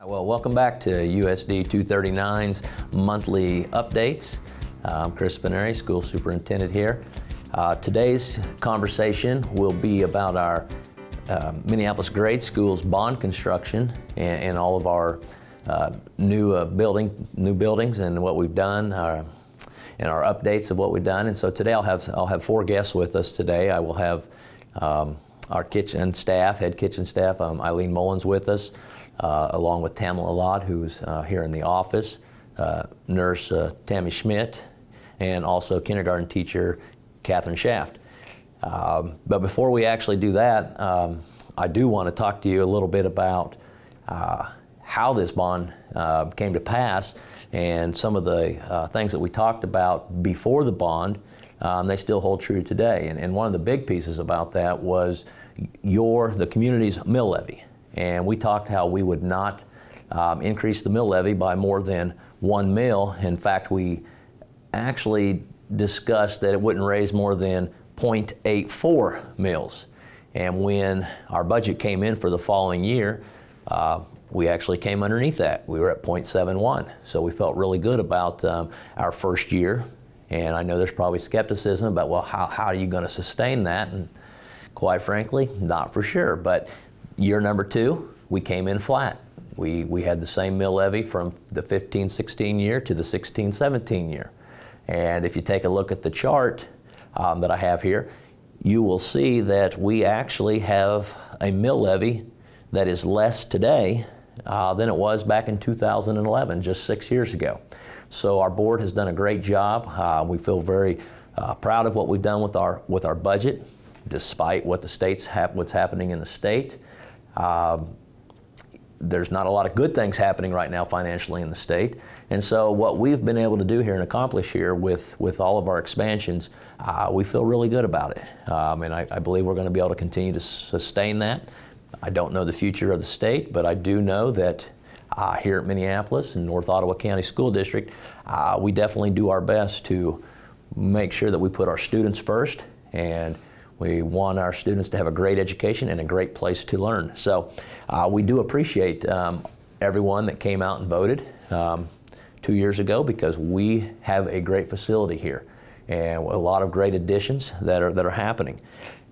Well, welcome back to USD 239's monthly updates. I'm Chris Vignery, School Superintendent here. Today's conversation will be about our Minneapolis Grade School's bond construction and all of our new buildings and what we've done, and our updates of what we've done. And so today I'll have four guests with us today. I will have our kitchen staff, head kitchen staff, Eileen Mullins with us, along with Tamala Lott, who's here in the office, nurse Tammy Schmidt, and also kindergarten teacher Catherine Shaft. But before we actually do that, I do want to talk to you a little bit about how this bond came to pass, and some of the things that we talked about before the bond, they still hold true today. And one of the big pieces about that was the community's mill levy. And we talked how we would not increase the mill levy by more than 1 mill. In fact, we actually discussed that it wouldn't raise more than 0.84 mills. And when our budget came in for the following year, we actually came underneath that. We were at 0.71. So we felt really good about our first year. And I know there's probably skepticism about, well, how are you going to sustain that? And quite frankly, not for sure. But year number 2, we came in flat. We had the same mill levy from the 15-16 year to the 16-17 year. And if you take a look at the chart that I have here, you will see that we actually have a mill levy that is less today than it was back in 2011, just 6 years ago. So our board has done a great job. We feel very proud of what we've done with our budget, despite what what's happening in the state. There's not a lot of good things happening right now financially in the state. And so what we've been able to do here and accomplish here with all of our expansions, we feel really good about it. And I believe we're going to be able to continue to sustain that. I don't know the future of the state, but I do know that here at Minneapolis and North Ottawa County School District, we definitely do our best to make sure that we put our students first, and we want our students to have a great education and a great place to learn. So we do appreciate everyone that came out and voted 2 years ago, because we have a great facility here and a lot of great additions that are happening.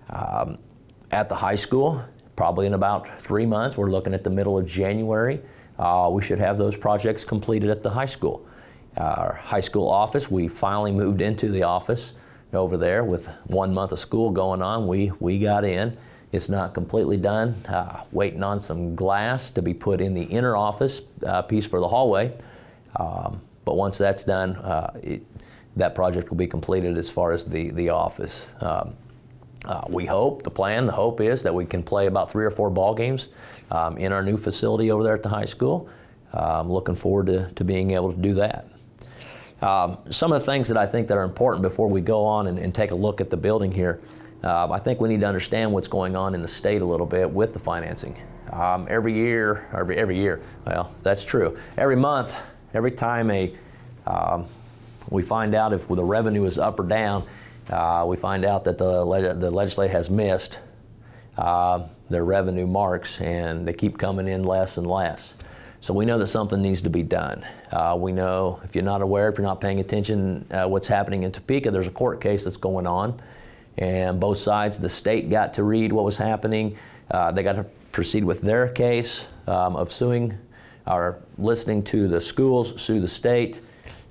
At the high school, probably in about 3 months, we're looking at the middle of January, we should have those projects completed at the high school. Our high school office, we finally moved into the office over there with 1 month of school going on. We got in. It's not completely done. Waiting on some glass to be put in the inner office piece for the hallway. But once that's done, that project will be completed as far as the office. We hope, the hope is that we can play about 3 or 4 ball games in our new facility over there at the high school. I'm looking forward to being able to do that. Some of the things that I think that are important before we go on and take a look at the building here, I think we need to understand what's going on in the state a little bit with the financing. Every year, well, that's true. Every month, every time we find out if the revenue is up or down, we find out that the legislature has missed their revenue marks, and they keep coming in less and less. So we know that something needs to be done. We know, if you're not aware, if you're not paying attention what's happening in Topeka, there's a court case that's going on, and both sides, the state got to read what was happening. They got to proceed with their case of suing or listening to the schools sue the state,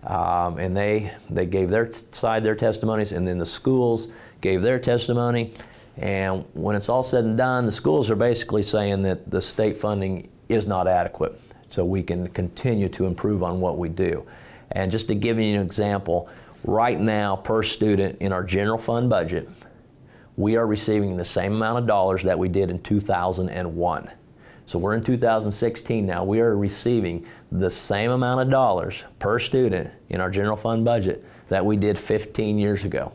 and they gave their side, their testimonies, and then the schools gave their testimony. And when it's all said and done, the schools are basically saying that the state funding is not adequate, so we can continue to improve on what we do. And just to give you an example, right now per student in our general fund budget, we are receiving the same amount of dollars that we did in 2001. So we're in 2016 now. We are receiving the same amount of dollars per student in our general fund budget that we did 15 years ago.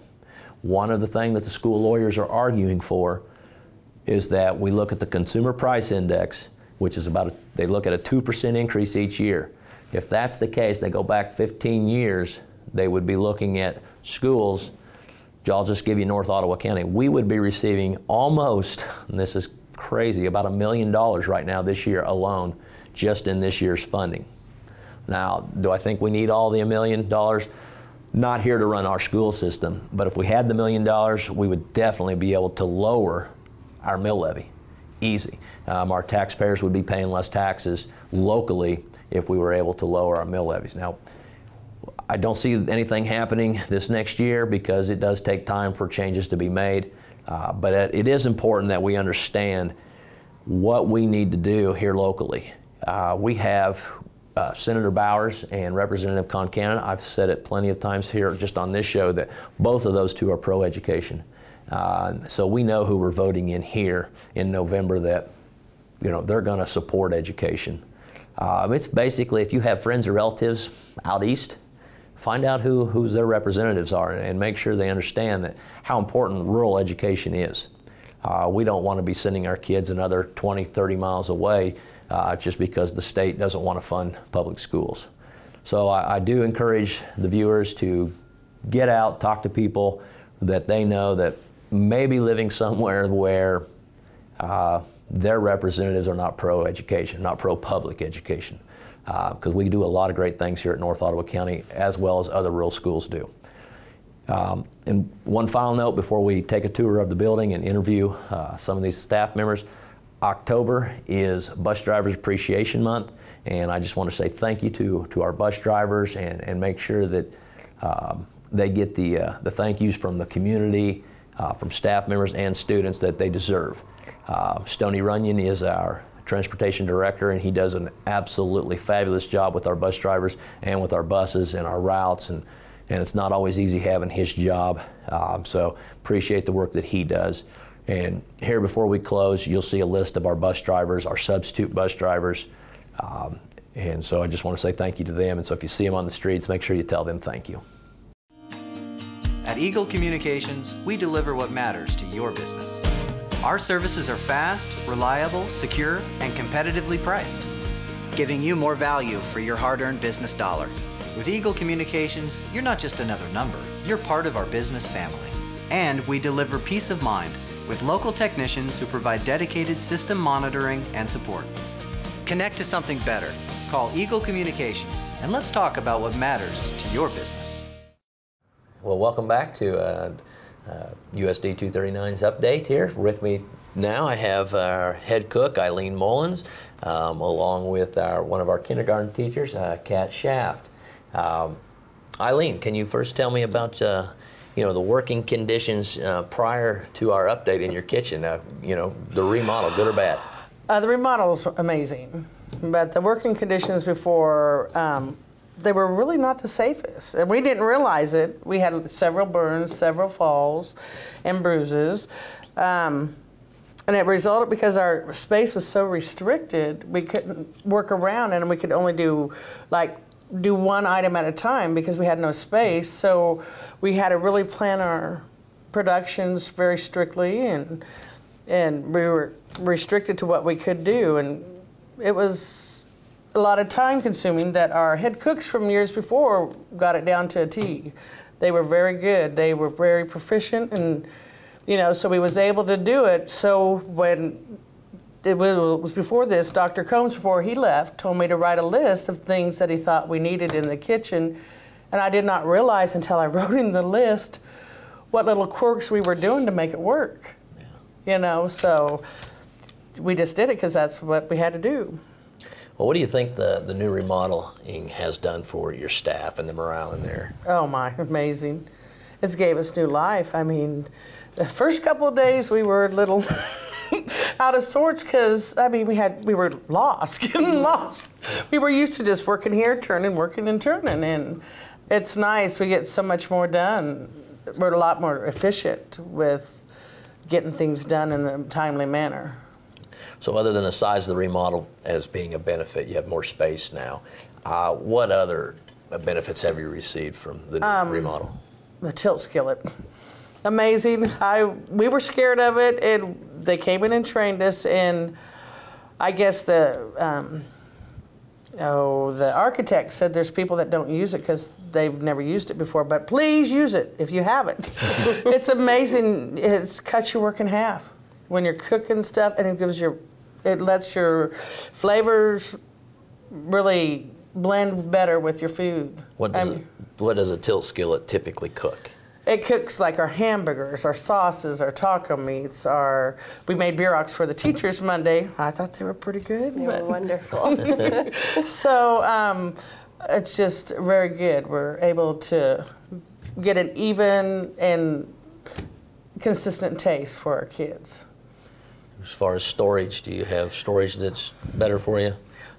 One of the things that the school lawyers are arguing for is that we look at the consumer price index, which is they look at a 2% increase each year. If that's the case, they go back 15 years, they would be looking at schools. I'll just give you North Ottawa County. We would be receiving almost, and this is crazy, about $1 million right now this year alone just in this year's funding. Now, do I think we need all the $1 million? Not here to run our school system, but if we had the $1 million, we would definitely be able to lower our mill levy. Easy. Our taxpayers would be paying less taxes locally if we were able to lower our mill levies. Now, I don't see anything happening this next year because it does take time for changes to be made, but it is important that we understand what we need to do here locally. We have Senator Bowers and Representative Concannon. I've said it plenty of times here just on this show that both of those two are pro-education. So we know who we're voting in here in November that, you know, they're going to support education. It's basically if you have friends or relatives out east, find out who their representatives are and make sure they understand that how important rural education is. We don't want to be sending our kids another 20, 30 miles away just because the state doesn't want to fund public schools. So I do encourage the viewers to get out, talk to people that they know that may be living somewhere where their representatives are not pro-education, not pro-public education, because we do a lot of great things here at North Ottawa County as well as other rural schools do. And one final note before we take a tour of the building and interview some of these staff members, October is Bus Drivers Appreciation Month, and I just want to say thank you to our bus drivers and make sure that they get the thank yous from the community, from staff members and students that they deserve. Stoney Runyon is our transportation director, and he does an absolutely fabulous job with our bus drivers and with our buses and our routes, and it's not always easy having his job, so appreciate the work that he does. And here before we close, you'll see a list of our bus drivers, our substitute bus drivers, and so I just want to say thank you to them, and so if you see them on the streets, make sure you tell them thank you. At Eagle Communications, we deliver what matters to your business. Our services are fast, reliable, secure, and competitively priced, giving you more value for your hard-earned business dollar. With Eagle Communications, you're not just another number, you're part of our business family. And we deliver peace of mind with local technicians who provide dedicated system monitoring and support. Connect to something better. Call Eagle Communications, and let's talk about what matters to your business. Well, welcome back to USD 239's update here. With me now I have our head cook, Eileen Mullins, along with one of our kindergarten teachers, Kat Shaft. Eileen, can you first tell me about you know, the working conditions prior to our update in your kitchen? You know, the remodel, good or bad? The remodel's amazing, but the working conditions before, they were really not the safest, and we didn't realize it. We had several burns, several falls, and bruises, and it resulted because our space was so restricted, we couldn't work around, and we could only do one item at a time because we had no space. So we had to really plan our productions very strictly, and we were restricted to what we could do, and it was a lot of time consuming that our head cooks from years before got it down to a T. They were very good. They were very proficient, and you know, so we was able to do it. So when it was before this, Dr. Combs, before he left, told me to write a list of things that he thought we needed in the kitchen, and I did not realize until I wrote in the list what little quirks we were doing to make it work. Yeah. You know, so we just did it because that's what we had to do. Well, what do you think the new remodeling has done for your staff and the morale in there? Oh my, amazing. It's gave us new life. I mean, the first couple of days we were a little out of sorts because, I mean, we were lost, getting lost. We were used to just working here, turning, working and turning, and it's nice. We get so much more done. We're a lot more efficient with getting things done in a timely manner. So other than the size of the remodel as being a benefit, you have more space now. What other benefits have you received from the new remodel? The tilt skillet. Amazing. We were scared of it, and they came in and trained us, and I guess the architect said there's people that don't use it because they've never used it before, but please use it if you haven't. It's amazing. It cuts your work in half when you're cooking stuff, and it lets your flavors really blend better with your food. What does a tilt skillet typically cook? It cooks like our hamburgers, our sauces, our taco meats. We made bierox for the teachers Monday. I thought they were pretty good. They were wonderful. So it's just very good. We're able to get an even and consistent taste for our kids. As far as storage, do you have storage that's better for you?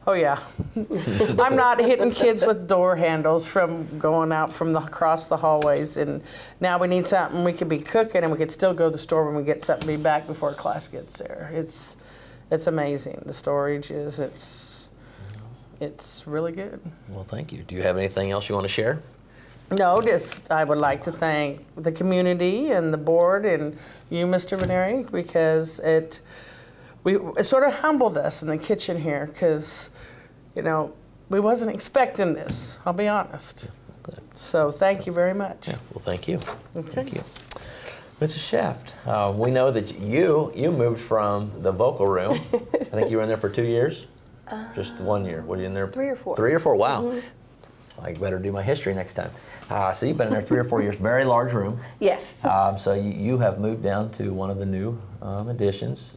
Oh yeah. I'm not hitting kids with door handles from going out from across the hallways, and now we need something we could be cooking and we could still go to the store when we get something, be back before class gets there. It's amazing. The storage is, it's really good. Well, thank you. Do you have anything else you want to share? No, just I would like to thank the community and the board and you, Mr. Vignery, because it sort of humbled us in the kitchen here, because, you know, we wasn't expecting this, I'll be honest. Good. So thank you very much. Yeah, well, thank you. Okay. Thank you. Mrs. Shaft, we know that you moved from the vocal room. I think you were in there for 2 years? Just 1 year. Were you in there? 3 or 4. 3 or 4, wow. I better do my history next time. So you've been in there 3 or 4 years, very large room. Yes. So you have moved down to one of the new additions.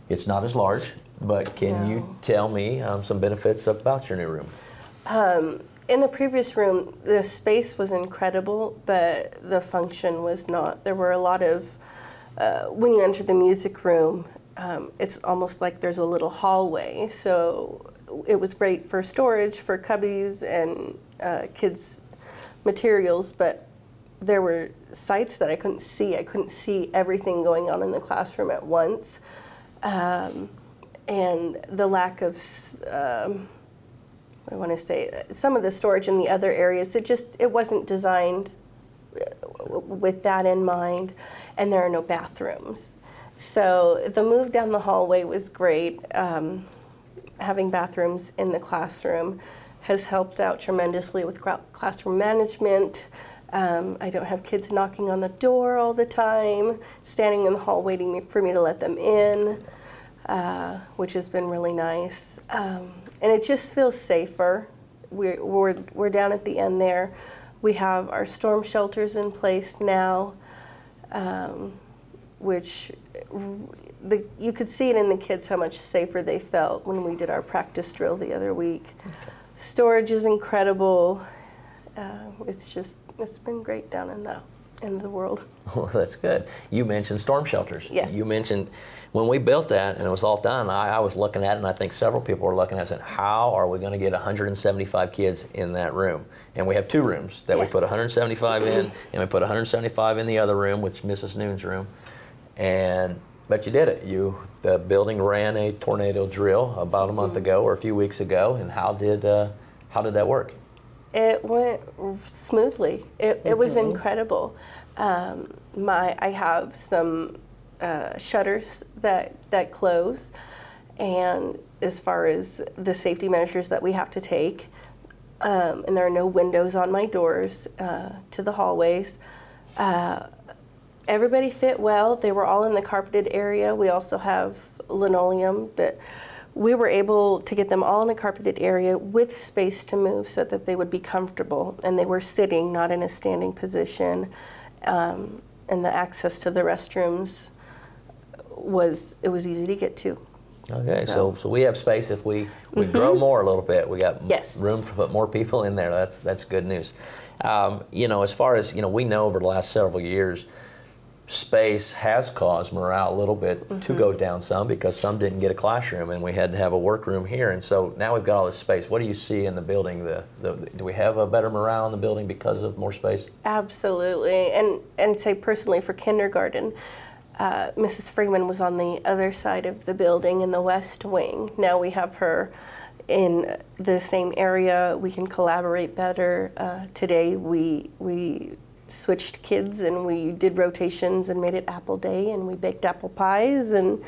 It's not as large, but can you tell me some benefits about your new room? In the previous room, the space was incredible, but the function was not. There were a lot of, when you enter the music room, it's almost like there's a little hallway. So it was great for storage, for cubbies and kids' materials, but there were sites that I couldn't see. I couldn't see everything going on in the classroom at once. And the lack of, I want to say, some of the storage in the other areas, it wasn't designed with that in mind, and there are no bathrooms. So the move down the hallway was great. Having bathrooms in the classroom has helped out tremendously with classroom management. I don't have kids knocking on the door all the time, standing in the hall waiting for me to let them in, which has been really nice. And it just feels safer. We're down at the end there. We have our storm shelters in place now, which you could see it in the kids how much safer they felt when we did our practice drill the other week. Okay. Storage is incredible. It's been great down in the world. Well, that's good. You mentioned storm shelters. Yes. You mentioned when we built that and it was all done, I was looking at it, and I think several people were looking at it and saying, how are we going to get 175 kids in that room? And we have 2 rooms that we put 175 in, and we put 175 in the other room, which is Mrs. Noon's room. But you did it. The building ran a tornado drill about a month ago or a few weeks ago, and how did that work? It went smoothly. It was incredible. I have some shutters that close, and as far as the safety measures that we have to take, and there are no windows on my doors to the hallways. Everybody fit well. They were all in the carpeted area. We also have linoleum, but we were able to get them all in a carpeted area with space to move so that they would be comfortable, and they were sitting, not in a standing position. And the access to the restrooms was easy to get to. Okay, so we have space if we grow more a little bit. We got room to put more people in there. That's good news. As far as we know, over the last several years, space has caused morale a little bit to go down some, because some didn't get a classroom and we had to have a workroom here, and so now we've got all this space. What do you see in the building? Do we have a better morale in the building because of more space? Absolutely, and say personally for kindergarten, Mrs. Freeman was on the other side of the building in the west wing. Now we have her in the same area. We can collaborate better. Today we switched kids and we did rotations and made it apple day, and we baked apple pies and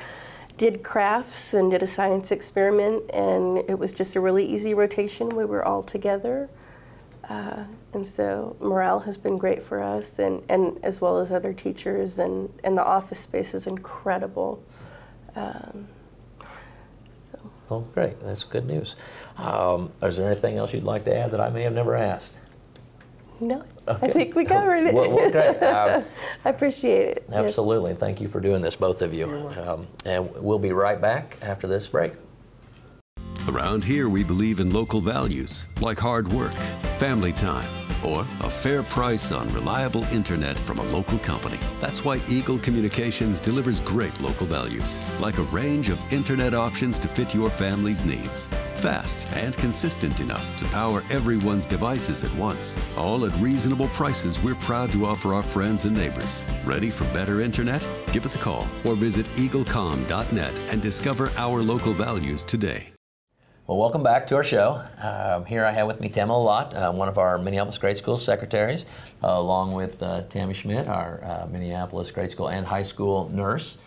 did crafts and did a science experiment, and it was just a really easy rotation. We were all together, and so morale has been great for us, and as well as other teachers, and the office space is incredible. Well, great. That's good news. Is there anything else you'd like to add that I may have never asked? No, Okay. I think we covered it. Well, great. I appreciate it. Absolutely. Thank you for doing this, both of you. And we'll be right back after this break. Around here, we believe in local values like hard work, family time, or a fair price on reliable internet from a local company. That's why Eagle Communications delivers great local values, like a range of internet options to fit your family's needs. Fast and consistent enough to power everyone's devices at once. All at reasonable prices we're proud to offer our friends and neighbors. Ready for better internet? Give us a call or visit eaglecom.net and discover our local values today. Well, welcome back to our show. Here I have with me Tammy Lott, one of our Minneapolis Grade School secretaries, along with Tammy Schmidt, our Minneapolis Grade School and high school nurse.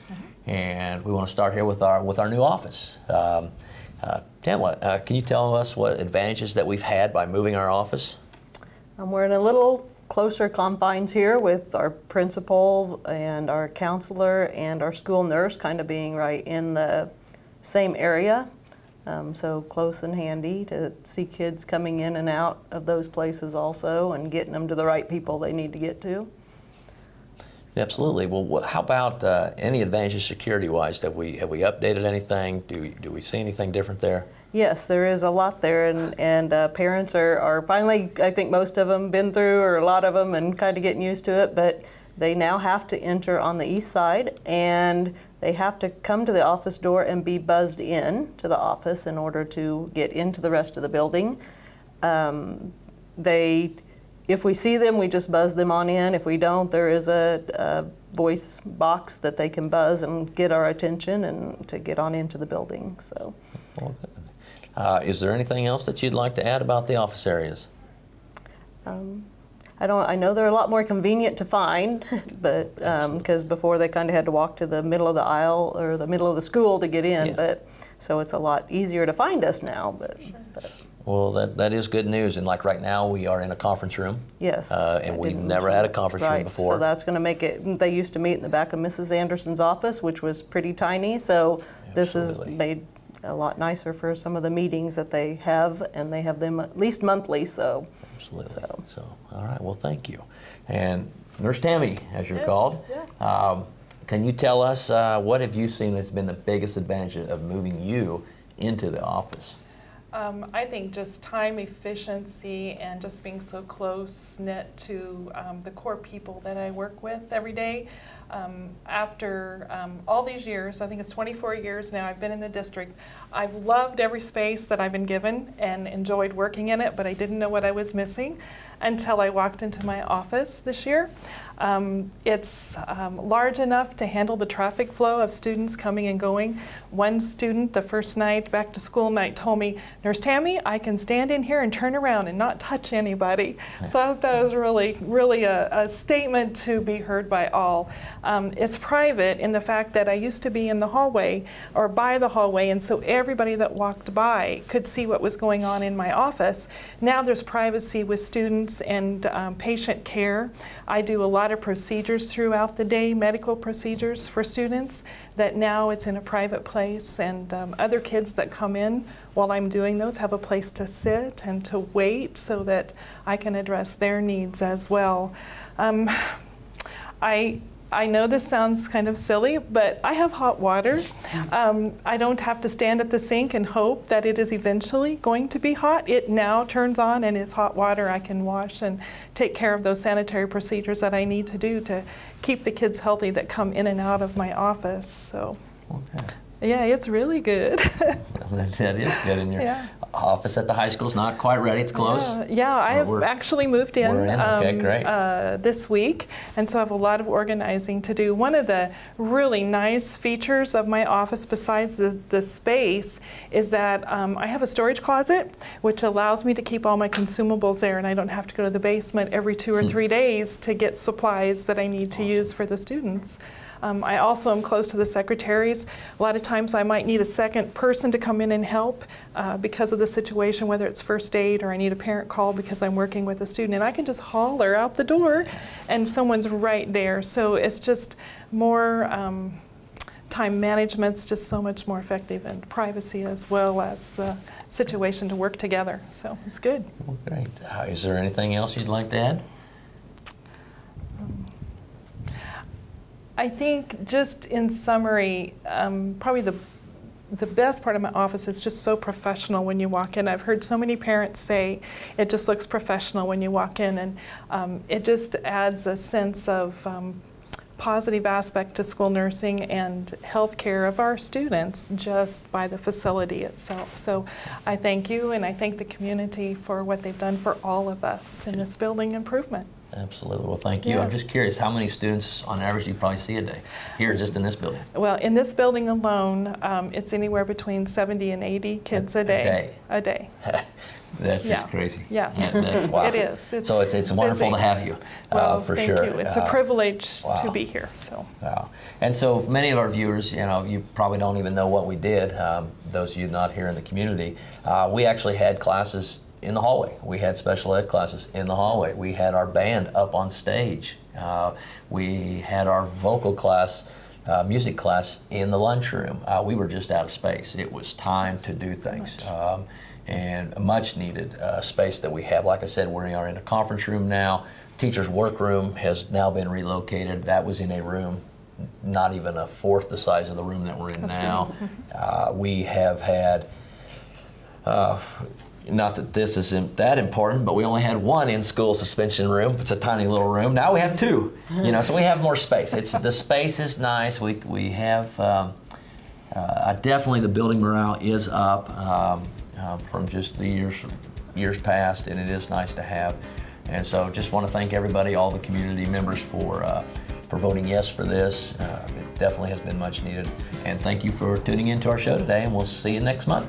And we want to start here with our new office. Tammy, can you tell us what advantages that we've had by moving our office? We're in a little closer confines here with our principal and our counselor and our school nurse kind of being right in the same area. So close and handy to see kids coming in and out of those places also and getting them to the right people they need to get to. Absolutely. Well, how about any advantages security-wise? Have we updated anything? Do we see anything different there? Yes, there is a lot there, and parents are finally, I think most of them been through, or a lot of them, and kind of getting used to it, but they now have to enter on the east side, and they have to come to the office door and be buzzed in to the office in order to get into the rest of the building. If we see them, we just buzz them on in. If we don't, there is a voice box that they can buzz and get our attention and to get on into the building. So, okay. Is there anything else that you'd like to add about the office areas? I know they're a lot more convenient to find, but because before they kind of had to walk to the middle of the aisle or the middle of the school to get in, but so it's a lot easier to find us now. But well, that is good news. And like right now, we are in a conference room. Yes. And we've never had a conference room before. So that's going to make it. They used to meet in the back of Mrs. Anderson's office, which was pretty tiny. So this has made a lot nicer for some of the meetings that they have, and they have them at least monthly. So. Absolutely. So, all right. Well, thank you. And Nurse Tammy, as you're called, can you tell us what have you seen has been the biggest advantage of moving you into the office? I think just time efficiency and just being so close-knit to the core people that I work with every day. After all these years, I think it's 24 years now I've been in the district, I've loved every space that I've been given and enjoyed working in it, but I didn't know what I was missing until I walked into my office this year. It's large enough to handle the traffic flow of students coming and going. One student, the first night, back to school night, told me, Nurse Tammy, I can stand in here and turn around and not touch anybody. So I thought that was really a statement to be heard by all. It's private in the fact that I used to be in the hallway or by the hallway, and so everybody that walked by could see what was going on in my office. Now there's privacy with students and patient care. I do a lot of procedures throughout the day, medical procedures for students, that now it's in a private place, and other kids that come in while I'm doing those have a place to sit and to wait so that I can address their needs as well. I know this sounds kind of silly, but I have hot water. I don't have to stand at the sink and hope that it is eventually going to be hot. It now turns on and is hot water. I can wash and take care of those sanitary procedures that I need to do to keep the kids healthy that come in and out of my office. So, yeah, it's really good. That is good. And your office at the high school is not quite ready. It's close. Yeah, I have actually moved in, Okay, great. This week, and so I have a lot of organizing to do. One of the really nice features of my office, besides the space, is that I have a storage closet, which allows me to keep all my consumables there, and I don't have to go to the basement every 2 or 3 days to get supplies that I need to use for the students. I also am close to the secretaries. A lot of times I might need a second person to come in and help because of the situation, whether it's first aid or I need a parent call because I'm working with a student. And I can just holler out the door and someone's right there. So it's just more time management's just so much more effective, and privacy as well as the situation to work together. So it's good. Well, great. Is there anything else you'd like to add? I think just in summary, probably the best part of my office is just so professional when you walk in. I've heard so many parents say it just looks professional when you walk in, and it just adds a sense of positive aspect to school nursing and health care of our students just by the facility itself. So I thank you, and I thank the community for what they've done for all of us in this building improvement. Absolutely. Well, thank you. Yeah. I'm just curious, how many students on average do you probably see a day here just in this building? Well, in this building alone, it's anywhere between 70 and 80 kids a day. A day. That's just crazy. Yes. That's wow. It is. So it's wonderful to have you, well, for thank sure. you. It's a privilege wow. to be here. So. Wow. And so many of our viewers, you probably don't even know what we did. Those of you not here in the community, we actually had classes in the hallway. We had special ed classes in the hallway. We had our band up on stage. We had our vocal class, music class in the lunchroom. We were just out of space. It was time to do things. And much needed space that we have. Like I said, we are in a conference room now. Teacher's workroom has now been relocated. That was in a room not even a fourth the size of the room that we're in now. We have had not that this isn't that important, but we only had one in-school suspension room. It's a tiny little room. Now we have two. So we have more space. The space is nice. We have definitely the building morale is up from just the years past, and it is nice to have. And so just want to thank everybody, all the community members for voting yes for this. It definitely has been much needed. And thank you for tuning into our show today, and we'll see you next month.